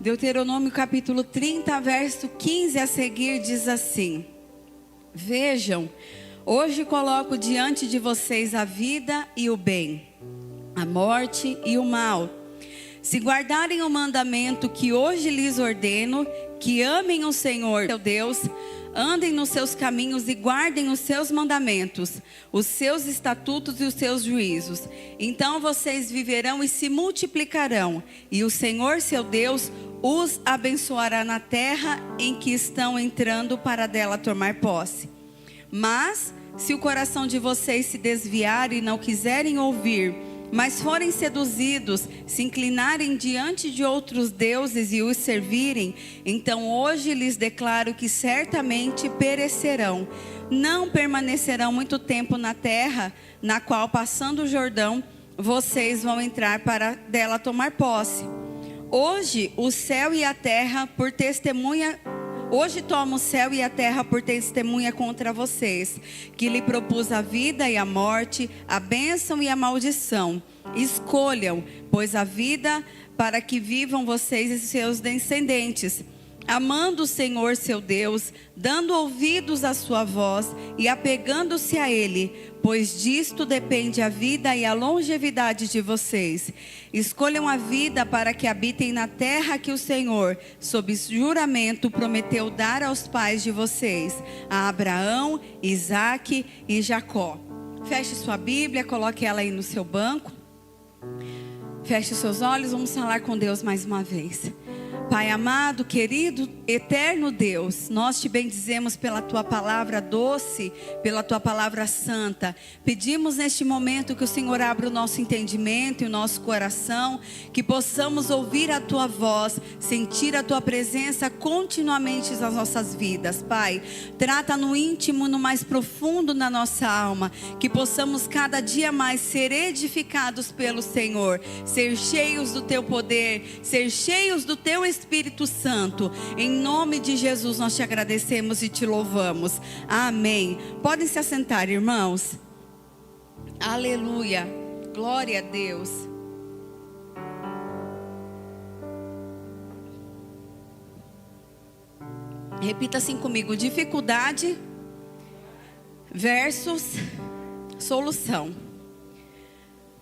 Deuteronômio capítulo 30, verso 15 a seguir diz assim: Vejam, hoje coloco diante de vocês a vida e o bem, a morte e o mal. Se guardarem o mandamento que hoje lhes ordeno, que amem o Senhor, seu Deus, andem nos seus caminhos e guardem os seus mandamentos, os seus estatutos e os seus juízos. Então vocês viverão e se multiplicarão, e o Senhor, seu Deus, os abençoará na terra em que estão entrando para dela tomar posse. Mas, se o coração de vocês se desviar e não quiserem ouvir, mas forem seduzidos, se inclinarem diante de outros deuses e os servirem, então hoje lhes declaro que certamente perecerão. Não permanecerão muito tempo na terra, na qual, passando o Jordão, vocês vão entrar para dela tomar posse. Hoje o céu e a terra por testemunha... Hoje tomo o céu e a terra por testemunha contra vocês, que lhe propus a vida e a morte, a bênção e a maldição. Escolham, pois, a vida para que vivam vocês e seus descendentes, amando o Senhor seu Deus, dando ouvidos à sua voz e apegando-se a Ele, pois disto depende a vida e a longevidade de vocês. Escolham a vida para que habitem na terra que o Senhor, sob juramento, prometeu dar aos pais de vocês, a Abraão, Isaque e Jacó. Feche sua Bíblia, coloque ela aí no seu banco. Feche seus olhos, vamos falar com Deus mais uma vez. Pai amado, querido, eterno Deus, nós te bendizemos pela tua palavra doce, pela tua palavra santa. Pedimos neste momento que o Senhor abra o nosso entendimento e o nosso coração, que possamos ouvir a tua voz, sentir a tua presença continuamente nas nossas vidas. Pai, trata no íntimo, no mais profundo da nossa alma, que possamos cada dia mais ser edificados pelo Senhor, ser cheios do teu poder, ser cheios do teu Espírito Santo. Em nome de Jesus nós te agradecemos e te louvamos. Amém. Podem se assentar, irmãos. Aleluia. Glória a Deus. Repita assim comigo: dificuldade versus solução.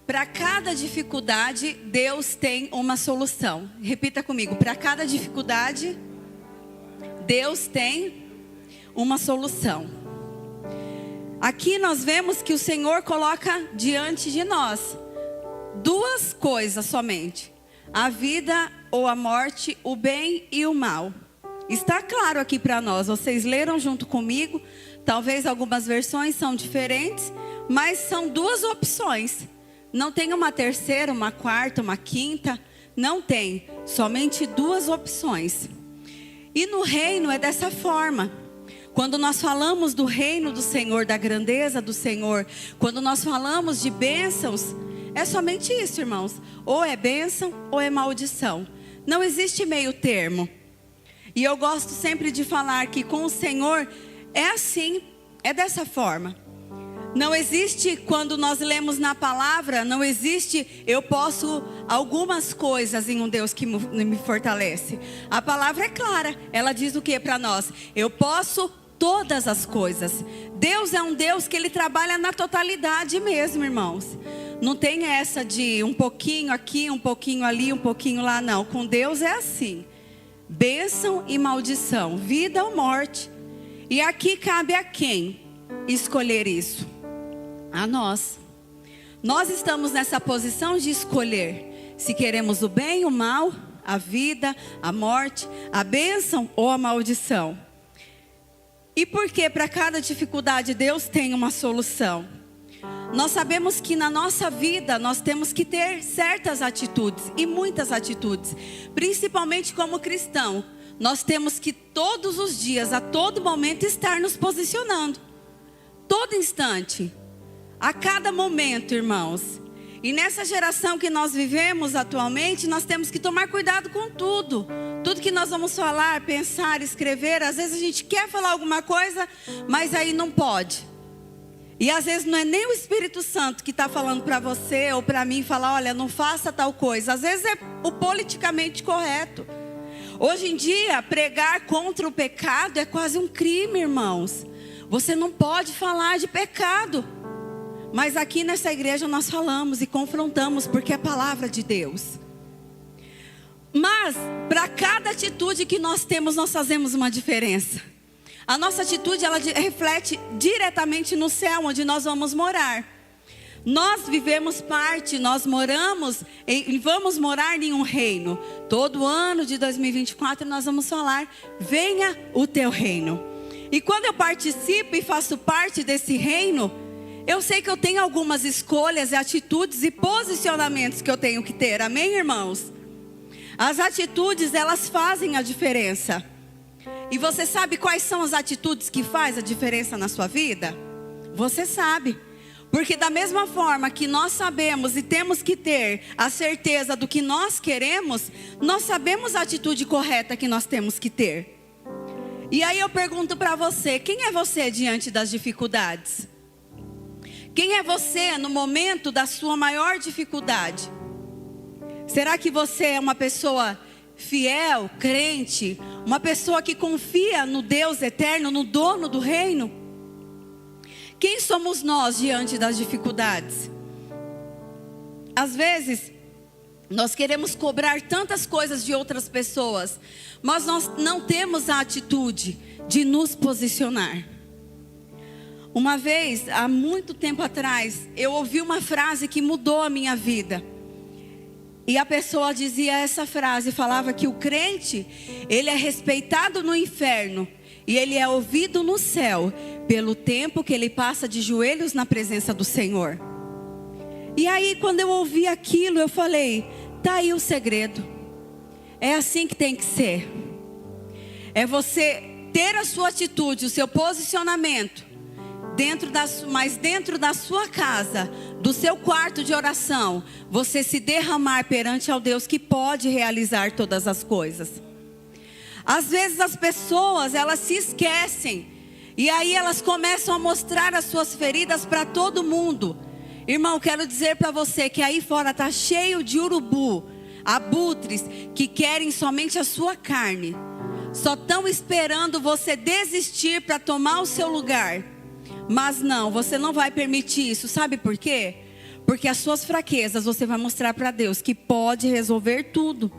Para cada dificuldade, Deus tem uma solução. Repita comigo: para cada dificuldade, Deus tem uma solução. Aqui nós vemos que o Senhor coloca diante de nós duas coisas somente: a vida ou a morte, o bem e o mal. Está claro aqui para nós. Vocês leram junto comigo. Talvez algumas versões são diferentes, mas são duas opções. Não tem uma terceira, uma quarta, uma quinta. Não tem. Somente duas opções. E no reino é dessa forma. Quando nós falamos do reino do Senhor, da grandeza do Senhor, quando nós falamos de bênçãos, é somente isso, irmãos. Ou é bênção ou é maldição. Não existe meio termo. E eu gosto sempre de falar que com o Senhor é assim, é dessa forma. Não existe, quando nós lemos na palavra, não existe eu posso algumas coisas em um Deus que me fortalece. A palavra é clara, ela diz o que para nós? Eu posso todas as coisas. Deus é um Deus que Ele trabalha na totalidade mesmo, irmãos. Não tem essa de um pouquinho aqui, um pouquinho ali, um pouquinho lá, não. Com Deus é assim: bênção e maldição, vida ou morte. E aqui cabe a quem escolher isso? A nós. Nós estamos nessa posição de escolher se queremos o bem, o mal, a vida, a morte, a bênção ou a maldição. E por que para cada dificuldade Deus tem uma solução? Nós sabemos que na nossa vida nós temos que ter certas atitudes e muitas atitudes, principalmente como cristão. Nós temos que todos os dias, a todo momento, estar nos posicionando. Todo instante. A cada momento, irmãos. E nessa geração que nós vivemos atualmente, nós temos que tomar cuidado com tudo. Tudo que nós vamos falar, pensar, escrever. Às vezes a gente quer falar alguma coisa, mas aí não pode. E às vezes não é nem o Espírito Santo que está falando para você ou para mim, falar: olha, não faça tal coisa. Às vezes é o politicamente correto. Hoje em dia, pregar contra o pecado é quase um crime, irmãos. Você não pode falar de pecado. Mas aqui nessa igreja nós falamos e confrontamos, porque é a palavra de Deus. Mas, para cada atitude que nós temos, nós fazemos uma diferença. A nossa atitude, ela reflete diretamente no céu, onde nós vamos morar. Nós vivemos parte, nós moramos e vamos morar em um reino. Todo ano de 2024 nós vamos falar: venha o teu reino. E quando eu participo e faço parte desse reino, eu sei que eu tenho algumas escolhas, atitudes e posicionamentos que eu tenho que ter. Amém, irmãos? As atitudes, elas fazem a diferença. E você sabe quais são as atitudes que fazem a diferença na sua vida? Você sabe. Porque da mesma forma que nós sabemos e temos que ter a certeza do que nós queremos, nós sabemos a atitude correta que nós temos que ter. E aí eu pergunto para você: quem é você diante das dificuldades? Quem é você no momento da sua maior dificuldade? Será que você é uma pessoa fiel, crente, uma pessoa que confia no Deus eterno, no dono do reino? Quem somos nós diante das dificuldades? Às vezes, nós queremos cobrar tantas coisas de outras pessoas, mas nós não temos a atitude de nos posicionar. Uma vez, há muito tempo atrás, eu ouvi uma frase que mudou a minha vida. E a pessoa dizia essa frase, falava que o crente, ele é respeitado no inferno e ele é ouvido no céu pelo tempo que ele passa de joelhos na presença do Senhor. E aí, quando eu ouvi aquilo, eu falei: tá aí o segredo. É assim que tem que ser. É você ter a sua atitude, o seu posicionamento mas dentro da sua casa, do seu quarto de oração, você se derramar perante ao Deus que pode realizar todas as coisas. Às vezes as pessoas, elas se esquecem, e aí elas começam a mostrar as suas feridas para todo mundo. Irmão, quero dizer para você que aí fora está cheio de urubu, abutres, que querem somente a sua carne. Só estão esperando você desistir para tomar o seu lugar. Mas não, você não vai permitir isso. Sabe por quê? Porque as suas fraquezas você vai mostrar para Deus que pode resolver tudo.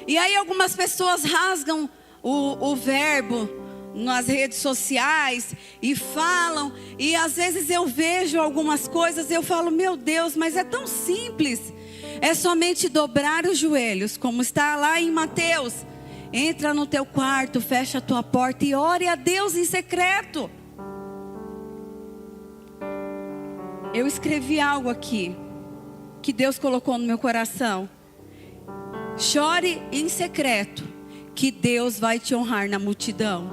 E aí algumas pessoas rasgam o verbo nas redes sociais e falam. E às vezes eu vejo algumas coisas e eu falo: meu Deus, mas é tão simples. É somente dobrar os joelhos, como está lá em Mateus. Entra no teu quarto, fecha a tua porta e ore a Deus em secreto. Eu escrevi algo aqui que Deus colocou no meu coração. Chore em secreto, que Deus vai te honrar na multidão.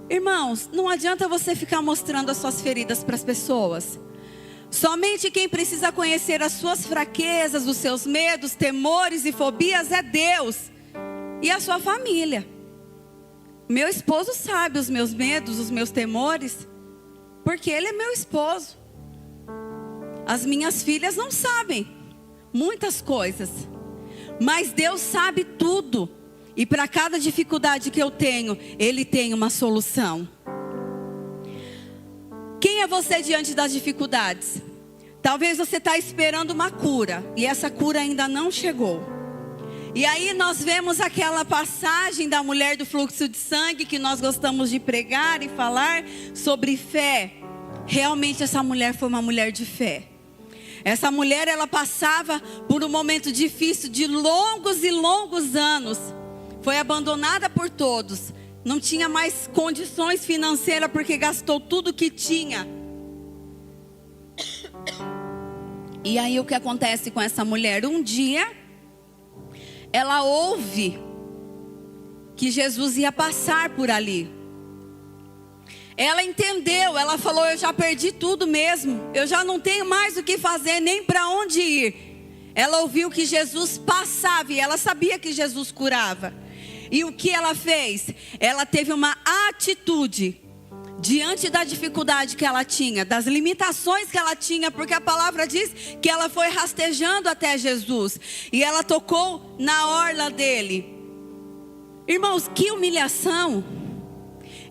Irmãos, não adianta você ficar mostrando as suas feridas para as pessoas. Somente quem precisa conhecer as suas fraquezas, os seus medos, temores e fobias é Deus e a sua família. Meu esposo sabe os meus medos, os meus temores, porque ele é meu esposo. As minhas filhas não sabem muitas coisas, mas Deus sabe tudo. E para cada dificuldade que eu tenho, Ele tem uma solução. Quem é você diante das dificuldades? Talvez você está esperando uma cura e essa cura ainda não chegou. E aí nós vemos aquela passagem da mulher do fluxo de sangue que nós gostamos de pregar e falar sobre fé. Realmente essa mulher foi uma mulher de fé. Essa mulher, ela passava por um momento difícil de longos e longos anos. Foi abandonada por todos. Não tinha mais condições financeiras porque gastou tudo que tinha. E aí o que acontece com essa mulher? Um dia, ela ouve que Jesus ia passar por ali. Ela entendeu, ela falou: eu já perdi tudo mesmo. Eu já não tenho mais o que fazer, nem para onde ir. Ela ouviu que Jesus passava e ela sabia que Jesus curava. E o que ela fez? Ela teve uma atitude diante da dificuldade que ela tinha, das limitações que ela tinha, porque a palavra diz que ela foi rastejando até Jesus, e ela tocou na orla dele. Irmãos, que humilhação!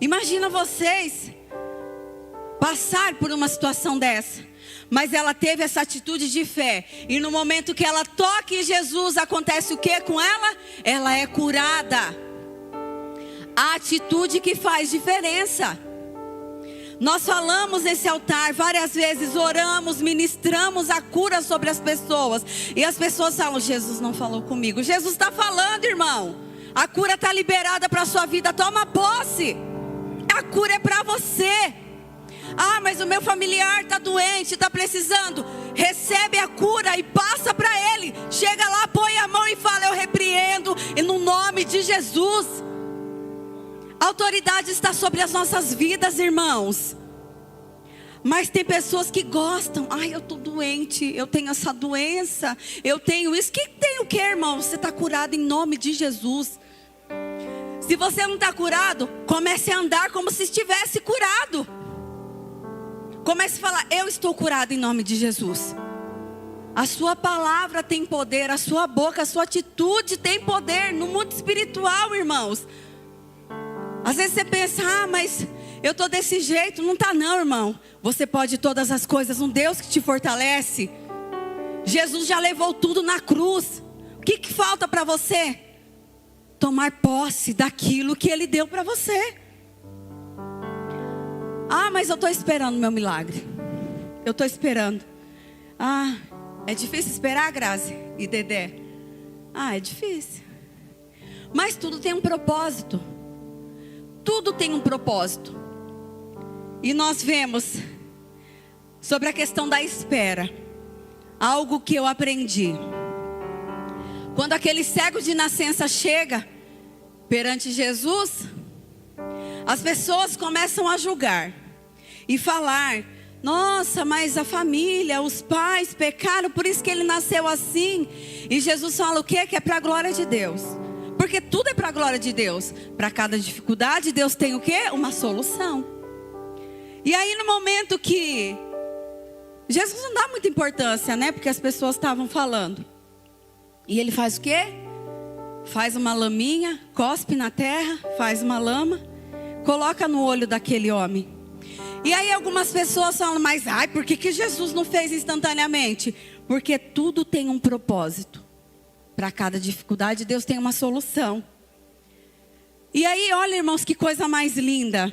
Imagina vocês passar por uma situação dessa. Mas ela teve essa atitude de fé. E no momento que ela toca em Jesus, acontece o que com ela? Ela é curada. A atitude que faz diferença. Nós falamos nesse altar várias vezes, oramos, ministramos a cura sobre as pessoas. E as pessoas falam, Jesus não falou comigo. Jesus está falando, irmão. A cura está liberada para a sua vida, toma posse. A cura é para você. Ah, mas o meu familiar está doente, está precisando. Recebe a cura e passa para ele. Chega lá, põe a mão e fala, eu repreendo e no nome de Jesus. A autoridade está sobre as nossas vidas, irmãos. Mas tem pessoas que gostam. Ai, eu estou doente, eu tenho essa doença, eu tenho isso. Que tem o que, irmão? Você está curado em nome de Jesus. Se você não está curado, comece a andar como se estivesse curado. Comece a falar, eu estou curado em nome de Jesus. A sua palavra tem poder, a sua boca, a sua atitude tem poder no mundo espiritual, irmãos. Às vezes você pensa, mas eu estou desse jeito. Não está não, irmão. Você pode todas as coisas, um Deus que te fortalece. Jesus já levou tudo na cruz. O que falta para você? Tomar posse daquilo que Ele deu para você. Ah, mas eu estou esperando meu milagre. Eu estou esperando. Ah, é difícil esperar, Grazi e Dedé? Ah, é difícil. Mas tudo tem um propósito. Tudo tem um propósito. E nós vemos sobre a questão da espera. Algo que eu aprendi. Quando aquele cego de nascença chega perante Jesus, as pessoas começam a julgar e falar, nossa, mas a família, os pais pecaram, por isso que ele nasceu assim. E Jesus fala o quê? Que é para a glória de Deus. Porque tudo é para a glória de Deus. Para cada dificuldade, Deus tem o quê? Uma solução. E aí no momento que Jesus não dá muita importância, né? Porque as pessoas estavam falando. E ele faz o quê? Faz uma laminha, cospe na terra, faz uma lama, coloca no olho daquele homem. E aí algumas pessoas falam, mas por que Jesus não fez instantaneamente? Porque tudo tem um propósito. Para cada dificuldade, Deus tem uma solução. E aí, olha, irmãos, que coisa mais linda.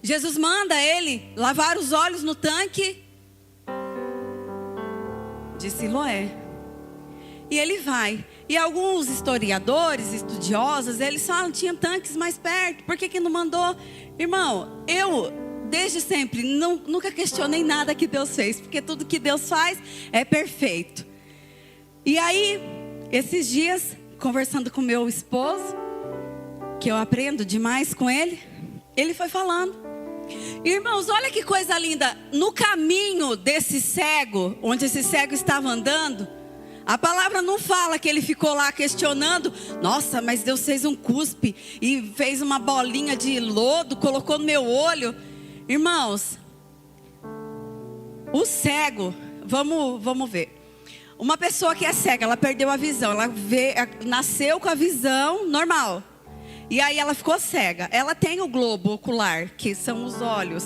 Jesus manda ele lavar os olhos no tanque de Siloé. E ele vai. E alguns historiadores, estudiosos, eles falam, tinha tanques mais perto. Por que não mandou? Irmão, eu, desde sempre, nunca questionei nada que Deus fez. Porque tudo que Deus faz é perfeito. E aí, esses dias, conversando com meu esposo, que eu aprendo demais com ele, ele foi falando. Irmãos, olha que coisa linda. No caminho desse cego, onde esse cego estava andando, a palavra não fala que ele ficou lá questionando. Nossa, mas Deus fez um cuspe e fez uma bolinha de lodo, colocou no meu olho. Irmãos, o cego, vamos ver. Uma pessoa que é cega, ela perdeu a visão. Ela nasceu com a visão normal. E aí ela ficou cega. Ela tem o globo ocular, que são os olhos.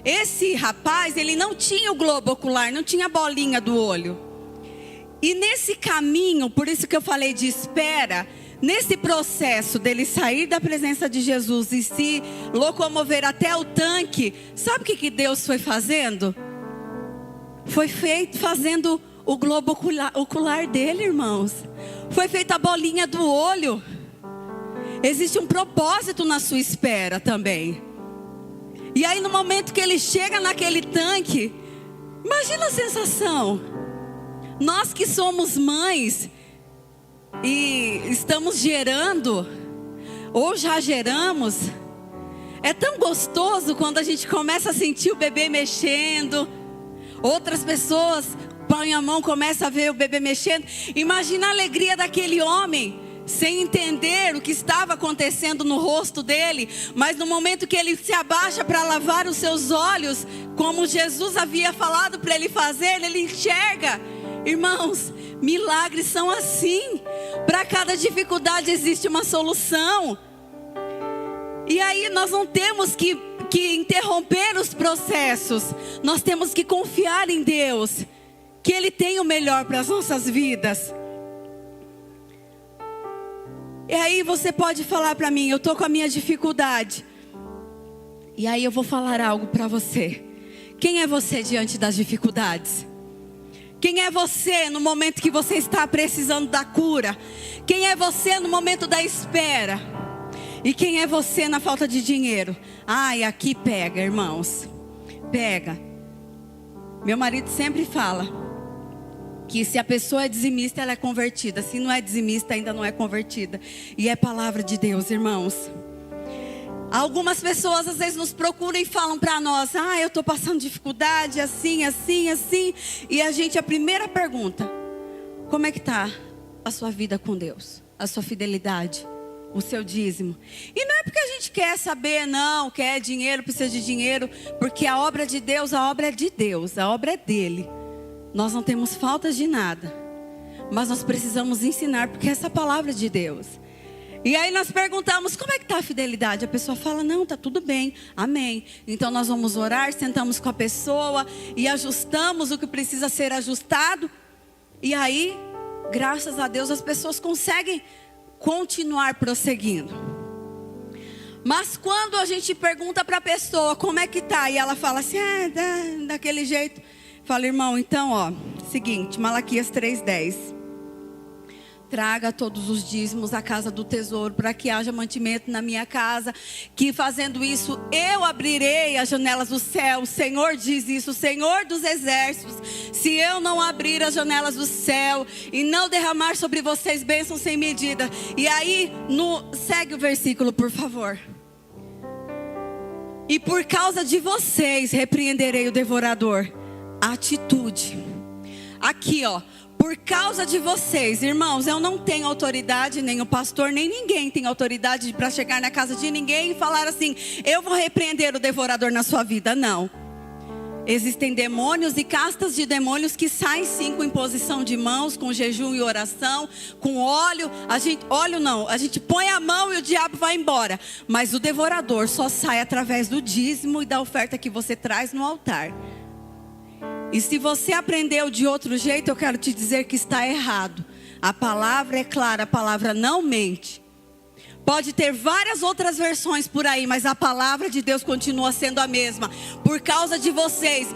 Esse rapaz, ele não tinha o globo ocular, não tinha a bolinha do olho. E nesse caminho, por isso que eu falei de espera, nesse processo dele sair da presença de Jesus e se locomover até o tanque, sabe o que Deus foi fazendo? Foi fazendo o globo ocular dele, irmãos. Foi feita a bolinha do olho. Existe um propósito na sua espera também. E aí no momento que ele chega naquele tanque, imagina a sensação. Nós que somos mães e estamos gerando, ou já geramos, é tão gostoso quando a gente começa a sentir o bebê mexendo. Outras pessoas põem a mão, começa a ver o bebê mexendo. Imagina a alegria daquele homem sem entender o que estava acontecendo no rosto dele, mas no momento que ele se abaixa para lavar os seus olhos, como Jesus havia falado para ele fazer, ele enxerga. Irmãos, milagres são assim. Para cada dificuldade existe uma solução. E aí nós não temos que interromper os processos. Nós temos que confiar em Deus, que Ele tem o melhor para as nossas vidas. E aí você pode falar para mim, eu estou com a minha dificuldade. E aí eu vou falar algo para você. Quem é você diante das dificuldades? Quem é você no momento que você está precisando da cura? Quem é você no momento da espera? E quem é você na falta de dinheiro? Ai, aqui pega, irmãos. Pega. Meu marido sempre fala que se a pessoa é dizimista, ela é convertida. Se não é dizimista, ainda não é convertida. E é palavra de Deus, irmãos. Algumas pessoas às vezes nos procuram e falam para nós: eu estou passando dificuldade, assim. E a primeira pergunta: como é que está a sua vida com Deus? A sua fidelidade? O seu dízimo? E não é porque a gente quer saber, não, quer dinheiro, precisa de dinheiro. Porque a obra de Deus, a obra é de Deus, a obra é dele. Nós não temos falta de nada, mas nós precisamos ensinar, porque essa palavra é de Deus. E aí nós perguntamos: como é que está a fidelidade? A pessoa fala: não, está tudo bem, amém. Então nós vamos orar, sentamos com a pessoa e ajustamos o que precisa ser ajustado. E aí, graças a Deus, as pessoas conseguem continuar prosseguindo. Mas quando a gente pergunta para a pessoa como é que está, e ela fala assim: daquele jeito. Fala: irmão, então seguinte, Malaquias 3:10. Traga todos os dízimos à casa do tesouro, para que haja mantimento na minha casa, que fazendo isso eu abrirei as janelas do céu. O Senhor diz isso, o Senhor dos exércitos: se eu não abrir as janelas do céu e não derramar sobre vocês bênçãos sem medida. E aí, segue o versículo, por favor. E por causa de vocês repreenderei o devorador. Atitude. Aqui, por causa de vocês, irmãos, eu não tenho autoridade, nem o pastor, nem ninguém tem autoridade para chegar na casa de ninguém e falar assim: eu vou repreender o devorador na sua vida. Não. Existem demônios e castas de demônios que saem sim com imposição de mãos, com jejum e oração, com óleo. A gente põe a mão e o diabo vai embora. Mas o devorador só sai através do dízimo e da oferta que você traz no altar. E se você aprendeu de outro jeito, eu quero te dizer que está errado. A palavra é clara, a palavra não mente. Pode ter várias outras versões por aí, mas a palavra de Deus continua sendo a mesma. Por causa de vocês,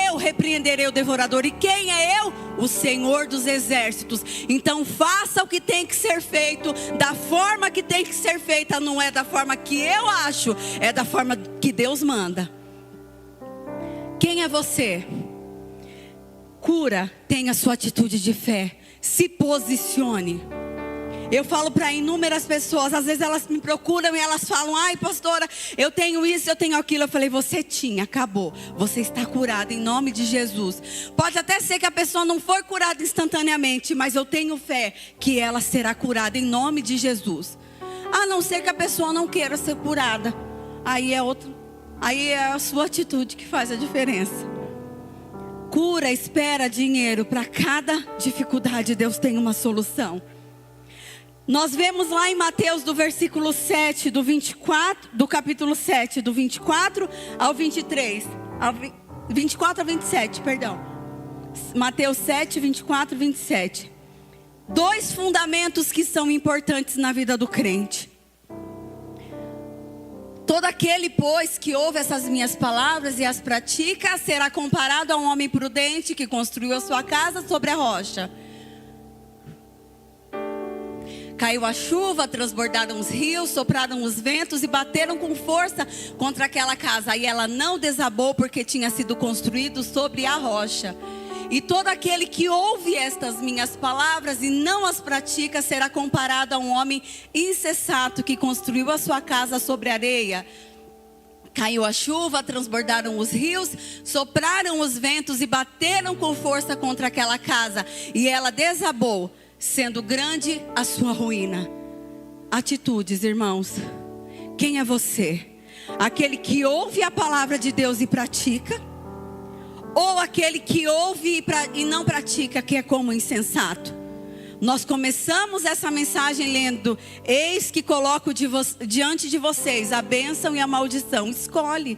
eu repreenderei o devorador. E quem é eu? O Senhor dos exércitos. Então faça o que tem que ser feito, da forma que tem que ser feita. Não é da forma que eu acho, é da forma que Deus manda. Quem é você? Cura, tenha sua atitude de fé. Se posicione. Eu falo para inúmeras pessoas, às vezes elas me procuram e elas falam: ai pastora, eu tenho isso, eu tenho aquilo. Eu falei: você tinha, acabou. Você está curada em nome de Jesus. Pode até ser que a pessoa não foi curada instantaneamente, mas eu tenho fé que ela será curada em nome de Jesus. A não ser que a pessoa não queira ser curada. Aí é a sua atitude que faz a diferença. Cura, espera, dinheiro. Para cada dificuldade Deus tem uma solução. Nós vemos lá em Mateus do versículo 7, do capítulo 7, do 24 ao 23. 24 a 27, perdão. Mateus 7, 24 e 27. Dois fundamentos que são importantes na vida do crente. Todo aquele, pois, que ouve essas minhas palavras e as pratica, será comparado a um homem prudente que construiu a sua casa sobre a rocha. Caiu a chuva, transbordaram os rios, sopraram os ventos e bateram com força contra aquela casa. E ela não desabou porque tinha sido construído sobre a rocha. E todo aquele que ouve estas minhas palavras e não as pratica será comparado a um homem insensato que construiu a sua casa sobre areia. Caiu a chuva, transbordaram os rios, sopraram os ventos e bateram com força contra aquela casa. E ela desabou, sendo grande a sua ruína. atitudes, irmãos. Quem é você? Aquele que ouve a palavra de Deus e pratica? Ou aquele que ouve e não pratica, que é como insensato? Nós começamos essa mensagem lendo: eis que coloco diante de vocês a bênção e a maldição. Escolhe.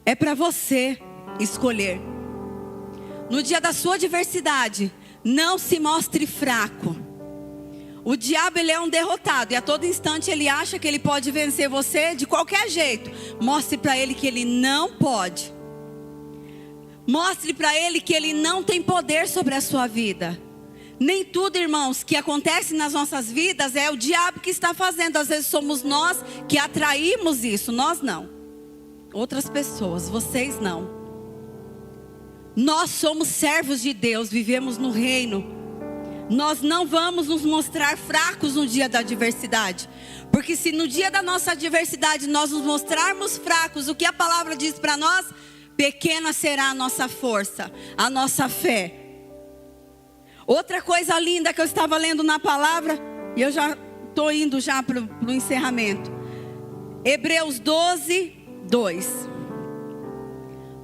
É para você escolher. No dia da sua adversidade, não se mostre fraco. O diabo, ele é um derrotado, e a todo instante ele acha que ele pode vencer você de qualquer jeito. Mostre para ele que ele não pode. Mostre para ele que ele não tem poder sobre a sua vida. Nem tudo, irmãos, que acontece nas nossas vidas é o diabo que está fazendo. Às vezes somos nós que atraímos isso, nós não. Outras pessoas, vocês não. Nós somos servos de Deus, vivemos no reino. Nós não vamos nos mostrar fracos no dia da adversidade. Porque se no dia da nossa adversidade nós nos mostrarmos fracos, o que a palavra diz para nós? Pequena será a nossa força, a nossa fé. Outra coisa linda que eu estava lendo na palavra, e eu já estou indo já para o encerramento. Hebreus 12, 2.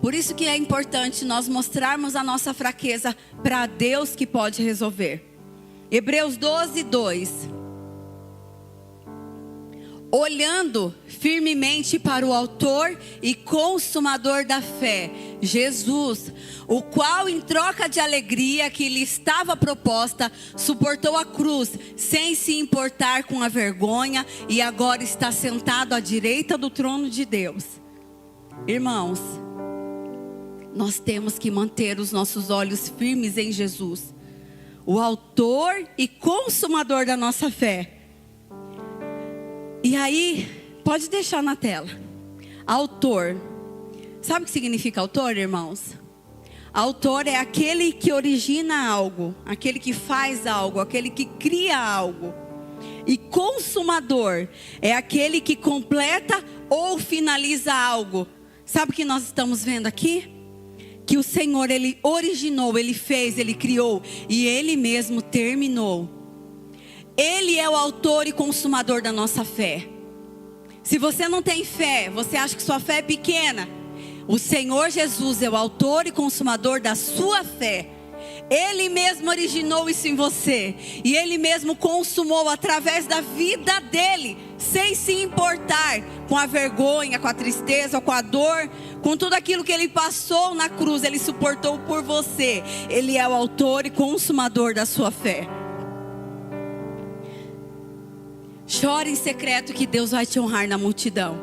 Por isso que é importante nós mostrarmos a nossa fraqueza para Deus que pode resolver. Hebreus 12, 2. Olhando firmemente para o autor e consumador da fé, Jesus, o qual em troca de alegria que lhe estava proposta, suportou a cruz, sem se importar com a vergonha, e agora está sentado à direita do trono de Deus. Irmãos, nós temos que manter os nossos olhos firmes em Jesus, o autor e consumador da nossa fé. E aí, pode deixar na tela. Autor. Sabe o que significa autor, irmãos? Autor é aquele que origina algo, aquele que faz algo, aquele que cria algo. E consumador é aquele que completa ou finaliza algo. Sabe o que nós estamos vendo aqui? Que o Senhor, Ele originou, Ele fez, Ele criou e Ele mesmo terminou. Ele é o autor e consumador da nossa fé. Se você não tem fé, você acha que sua fé é pequena, o Senhor Jesus é o autor e consumador da sua fé. Ele mesmo originou isso em você, e Ele mesmo consumou através da vida dEle, sem se importar com a vergonha, com a tristeza, com a dor, com tudo aquilo que Ele passou na cruz. Ele suportou por você. Ele é o autor e consumador da sua fé. Chore em secreto que Deus vai te honrar na multidão.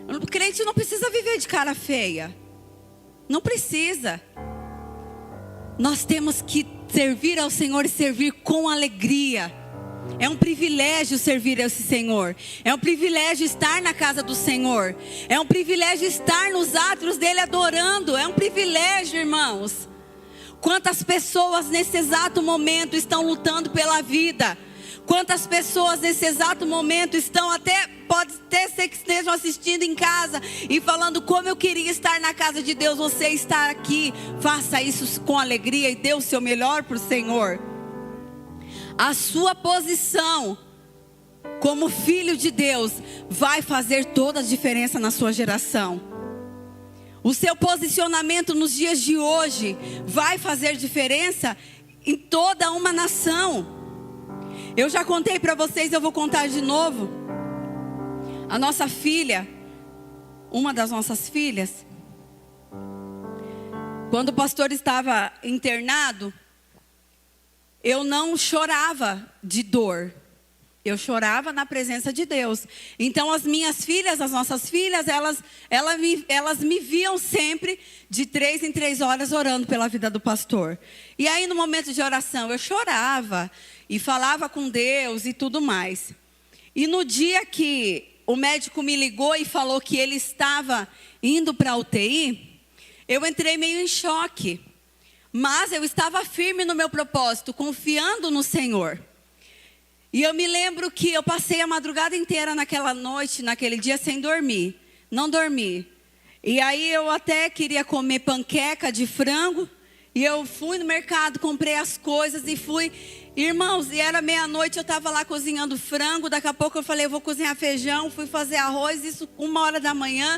O crente não precisa viver de cara feia. Não precisa. Nós temos que servir ao Senhor e servir com alegria. É um privilégio servir a esse Senhor. É um privilégio estar na casa do Senhor. É um privilégio estar nos átrios dele adorando. É um privilégio, irmãos. Quantas pessoas nesse exato momento estão lutando pela vida? Quantas pessoas nesse exato momento estão pode até ser que estejam assistindo em casa e falando: como eu queria estar na casa de Deus. Você está aqui, faça isso com alegria e dê o seu melhor para o Senhor. A sua posição como filho de Deus vai fazer toda a diferença na sua geração. O seu posicionamento nos dias de hoje vai fazer diferença em toda uma nação. Eu já contei para vocês, eu vou contar de novo. A nossa filha, uma das nossas filhas, quando o pastor estava internado, eu não chorava de dor. Eu chorava na presença de Deus. Então as minhas filhas, as nossas filhas, elas me viam sempre de 3 em 3 horas orando pela vida do pastor. E aí no momento de oração eu chorava e falava com Deus e tudo mais. E no dia que o médico me ligou e falou que ele estava indo para a UTI, eu entrei meio em choque. Mas eu estava firme no meu propósito, confiando no Senhor. E eu me lembro que eu passei a madrugada inteira naquela noite, naquele dia, sem dormir. Não dormi. E aí eu até queria comer panqueca de frango. E eu fui no mercado, comprei as coisas e fui. Irmãos, e era meia-noite, eu estava lá cozinhando frango. Daqui a pouco eu falei, eu vou cozinhar feijão. Fui fazer arroz, isso 1h da manhã.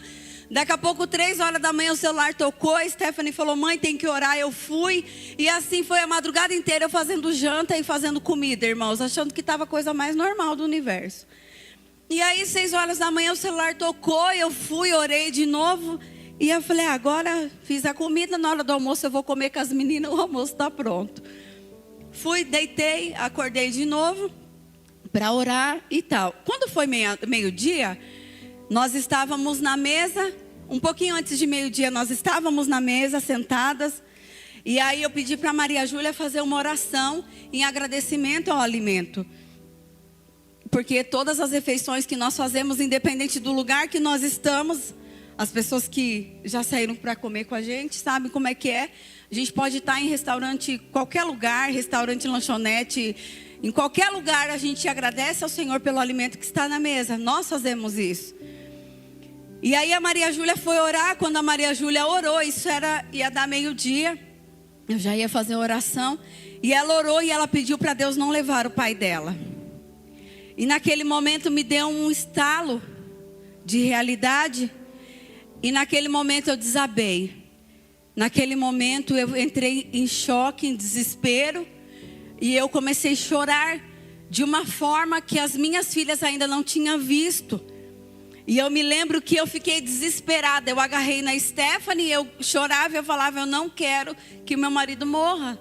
Daqui a pouco, 3h da manhã, o celular tocou. A Stephanie falou, mãe, tem que orar. Eu fui. E assim foi a madrugada inteira, eu fazendo janta e fazendo comida, irmãos. Achando que estava a coisa mais normal do universo. E aí, 6h da manhã, o celular tocou. Eu fui, orei de novo. E eu falei, agora fiz a comida. Na hora do almoço eu vou comer com as meninas. O almoço está pronto. Fui, deitei, acordei de novo para orar e tal. Quando foi meio-dia, nós estávamos na mesa. Um pouquinho antes de meio-dia, nós estávamos na mesa, sentadas. E aí eu pedi para Maria Júlia fazer uma oração em agradecimento ao alimento. Porque todas as refeições que nós fazemos, independente do lugar que nós estamos, as pessoas que já saíram para comer com a gente sabem como é que é. A gente pode estar em restaurante, qualquer lugar, restaurante, lanchonete, em qualquer lugar a gente agradece ao Senhor pelo alimento que está na mesa. Nós fazemos isso. E aí a Maria Júlia foi orar. Quando a Maria Júlia orou, ia dar meio-dia. Eu já ia fazer oração. E ela orou e ela pediu para Deus não levar o pai dela. E naquele momento me deu um estalo de realidade. E naquele momento eu desabei. Naquele momento eu entrei em choque, em desespero. E eu comecei a chorar de uma forma que as minhas filhas ainda não tinham visto. E eu me lembro que eu fiquei desesperada. Eu agarrei na Stephanie, eu chorava, eu falava, eu não quero que meu marido morra.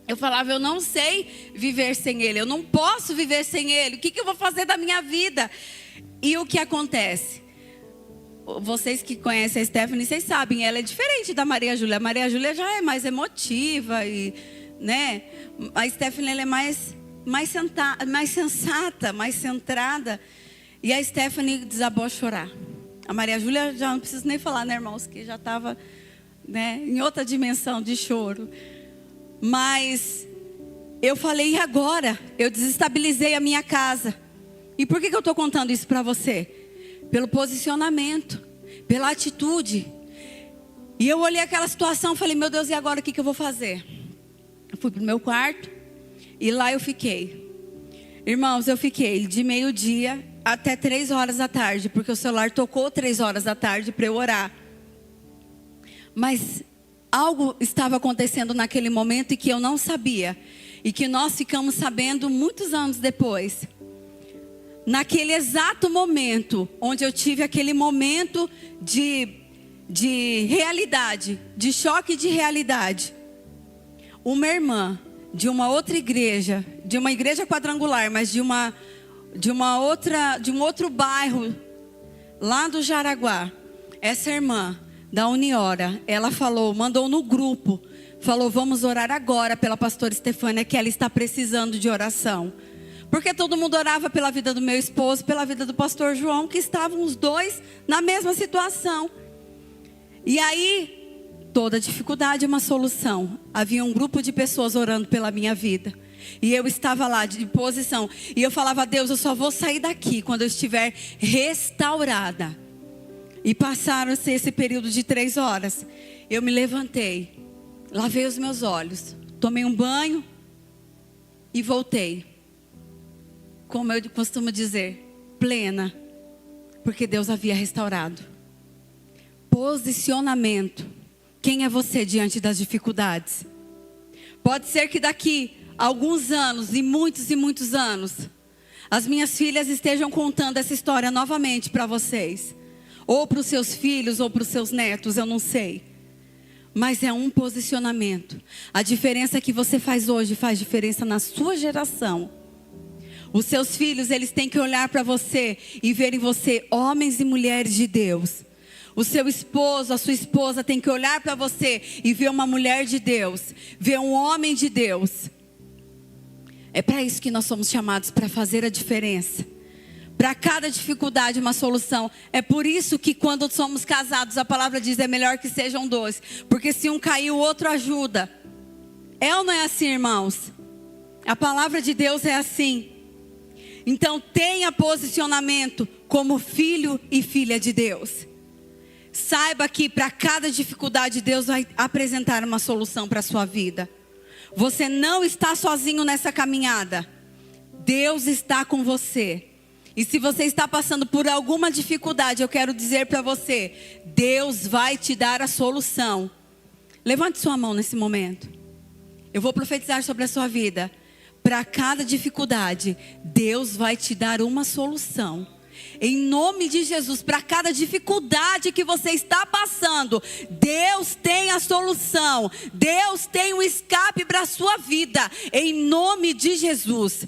Eu falava, eu não sei viver sem ele, eu não posso viver sem ele. O que eu vou fazer da minha vida? E o que acontece? Vocês que conhecem a Stephanie, vocês sabem, ela é diferente da Maria Júlia. A Maria Júlia já é mais emotiva, e, né? A Stephanie ela é mais sensata, mais centrada. E a Stephanie desabou a chorar. A Maria Júlia já não preciso nem falar, né, irmãos? Que já estava, né, em outra dimensão de choro. Mas eu falei, e agora? Eu desestabilizei a minha casa. E por que eu estou contando isso para você? Pelo posicionamento, pela atitude. E eu olhei aquela situação e falei, meu Deus, e agora o que eu vou fazer? Eu fui para o meu quarto e lá eu fiquei. Irmãos, eu fiquei de meio-dia até 3h da tarde, porque o celular tocou 3h da tarde para eu orar. Mas algo estava acontecendo naquele momento e que eu não sabia. E que nós ficamos sabendo muitos anos depois. Naquele exato momento, onde eu tive aquele momento de realidade, de choque de realidade. Uma irmã de uma outra igreja, de uma igreja quadrangular, mas de um outro bairro, lá do Jaraguá. Essa irmã da Uniora, ela mandou no grupo, falou, vamos orar agora pela pastora Estefânia, que ela está precisando de oração. Porque todo mundo orava pela vida do meu esposo, pela vida do pastor João, que estavam os dois na mesma situação. E aí, toda dificuldade é uma solução. Havia um grupo de pessoas orando pela minha vida. E eu estava lá de posição. E eu falava, a Deus, eu só vou sair daqui quando eu estiver restaurada. E passaram-se esse período de 3 horas. Eu me levantei, lavei os meus olhos, tomei um banho e voltei. Como eu costumo dizer, plena. Porque Deus havia restaurado. Posicionamento. Quem é você diante das dificuldades? Pode ser que daqui a alguns anos, e muitos anos, as minhas filhas estejam contando essa história novamente para vocês. Ou para os seus filhos, ou para os seus netos, eu não sei. Mas é um posicionamento. A diferença que você faz hoje faz diferença na sua geração. Os seus filhos, eles têm que olhar para você e ver em você homens e mulheres de Deus. O seu esposo, a sua esposa tem que olhar para você e ver uma mulher de Deus, ver um homem de Deus. É para isso que nós somos chamados, para fazer a diferença. Para cada dificuldade uma solução. É por isso que quando somos casados, a palavra diz, é melhor que sejam 2. Porque se um cair, o outro ajuda. É ou não é assim, irmãos? A palavra de Deus é assim. Então tenha posicionamento como filho e filha de Deus. Saiba que para cada dificuldade Deus vai apresentar uma solução para a sua vida. Você não está sozinho nessa caminhada. Deus está com você. E se você está passando por alguma dificuldade, eu quero dizer para você, Deus vai te dar a solução. Levante sua mão nesse momento. Eu vou profetizar sobre a sua vida. Para cada dificuldade, Deus vai te dar uma solução. Em nome de Jesus, para cada dificuldade que você está passando, Deus tem a solução. Deus tem um escape para a sua vida. Em nome de Jesus.